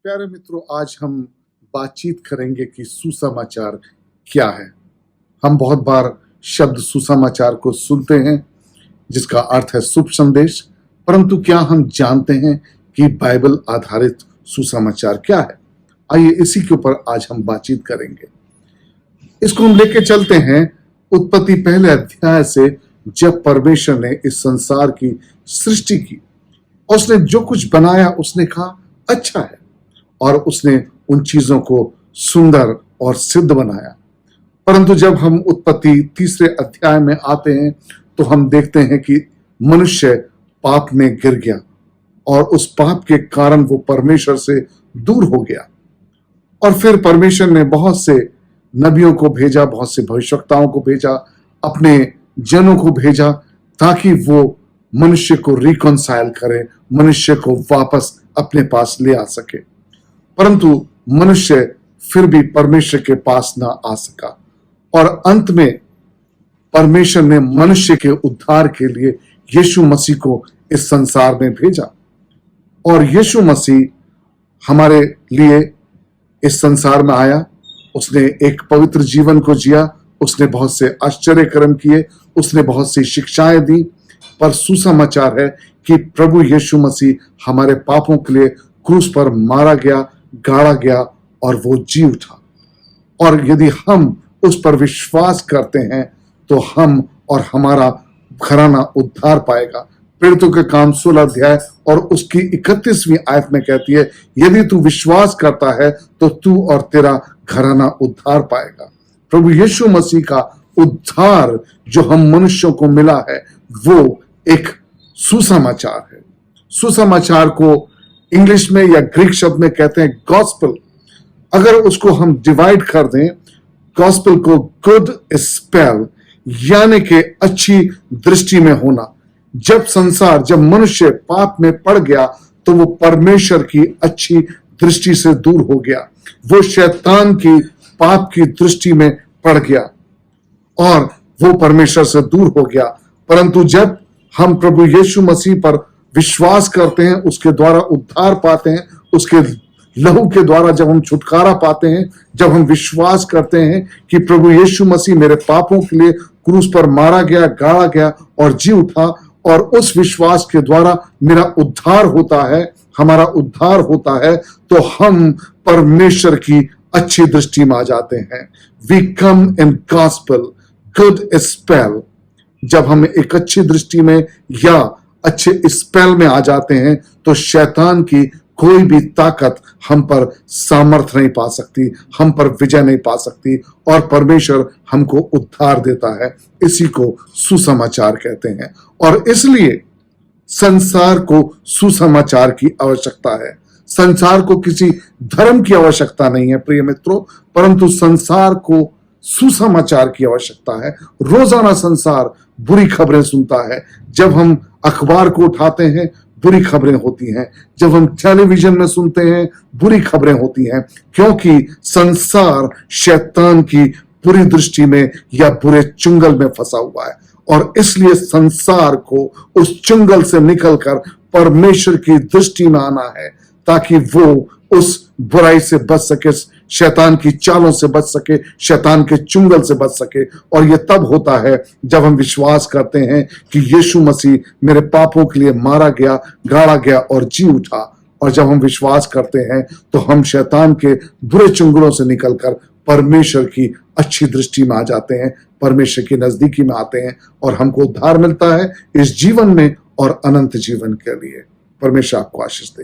प्यारे मित्रों, आज हम बातचीत करेंगे कि सुसमाचार क्या है। हम बहुत बार शब्द सुसमाचार को सुनते हैं जिसका अर्थ है शुभ संदेश, परंतु क्या हम जानते हैं कि बाइबल आधारित सुसमाचार क्या है? आइए इसी के ऊपर आज हम बातचीत करेंगे। इसको हम लेके चलते हैं उत्पत्ति पहले अध्याय से। जब परमेश्वर ने इस संसार की सृष्टि की, उसने जो कुछ बनाया उसने कहा अच्छा है, और उसने उन चीजों को सुंदर और सिद्ध बनाया। परंतु जब हम उत्पत्ति तीसरे अध्याय में आते हैं तो हम देखते हैं कि मनुष्य पाप में गिर गया और उस पाप के कारण वो परमेश्वर से दूर हो गया। और फिर परमेश्वर ने बहुत से नबियों को भेजा, बहुत से भविष्यवक्ताओं को भेजा, अपने जनों को भेजा ताकि वो मनुष्य को रिकॉन्साइल करे, मनुष्य को वापस अपने पास ले आ सके। परंतु मनुष्य फिर भी परमेश्वर के पास ना आ सका, और अंत में परमेश्वर ने मनुष्य के उद्धार के लिए यीशु मसीह को इस संसार में भेजा। और यीशु मसीह हमारे लिए इस संसार में आया, उसने एक पवित्र जीवन को जिया, उसने बहुत से आश्चर्य कर्म किए, उसने बहुत सी शिक्षाएं दी। पर सुसमाचार है कि प्रभु यीशु मसीह हमारे पापों के लिए क्रूस पर मारा गया, गाड़ा गया और वो जी उठा। और यदि हम उस पर विश्वास करते हैं तो हम और हमारा घराना उद्धार पाएगा। प्रेरितों के काम 16 अध्याय और उसकी 31वीं आयत में कहती है, यदि तू विश्वास करता है तो तू और तेरा घराना उद्धार पाएगा। प्रभु यीशु मसीह का उद्धार जो हम मनुष्यों को मिला है वो एक सुसमाचार है। सुसमाचार को इंग्लिश में या ग्रीक शब्द में कहते हैं गॉस्पेल। अगर उसको हम डिवाइड कर दें, गॉस्पेल को गुड स्पेल यानी कि अच्छी दृष्टि में होना। जब मनुष्य पाप में पड़ गया तो वो परमेश्वर की अच्छी दृष्टि से दूर हो गया, वो शैतान की पाप की दृष्टि में पड़ गया और वो परमेश्वर से दूर हो गया। परंतु जब हम प्रभु यीशु मसीह पर विश्वास करते हैं, उसके द्वारा उद्धार पाते हैं, उसके लहू के द्वारा जब हम छुटकारा पाते हैं, जब हम विश्वास करते हैं कि प्रभु यीशु मसीह मेरे पापों के लिए क्रूस पर मारा गया, गाड़ा गया और जी उठा, और उस विश्वास के द्वारा मेरा उद्धार होता है, हमारा उद्धार होता है, तो हम परमेश्वर की अच्छी दृष्टि में आ जाते हैं। We come in gospel, good spell. जब हम एक अच्छी दृष्टि में या अच्छे स्पेल में आ जाते हैं तो शैतान की कोई भी ताकत हम पर सामर्थ नहीं पा सकती, हम पर विजय नहीं पा सकती, और परमेश्वर हमको उद्धार देता है। इसी को सुसमाचार कहते हैं। और इसलिए संसार को सुसमाचार की आवश्यकता है। संसार को किसी धर्म की आवश्यकता नहीं है प्रिय मित्रों, परंतु संसार को सुसमाचार की आवश्यकता है। रोजाना संसार बुरी खबरें सुनता है। जब हम अखबार को उठाते हैं बुरी खबरें होती हैं, जब हम टेलीविजन में सुनते हैं बुरी खबरें होती हैं, क्योंकि संसार शैतान की बुरी दृष्टि में या बुरे चुंगल में फंसा हुआ है। और इसलिए संसार को उस चुंगल से निकलकर परमेश्वर की दृष्टि में आना है ताकि वो उस बुराई से बच सके, शैतान की चालों से बच सके, शैतान के चुंगल से बच सके। और यह तब होता है जब हम विश्वास करते हैं कि यीशु मसीह मेरे पापों के लिए मारा गया, गाड़ा गया और जी उठा। और जब हम विश्वास करते हैं तो हम शैतान के बुरे चुंगलों से निकलकर परमेश्वर की अच्छी दृष्टि में आ जाते हैं, परमेश्वर की नजदीकी में आते हैं, और हमको उद्धार मिलता है इस जीवन में और अनंत जीवन के लिए। परमेश्वर आपको आशीष दे।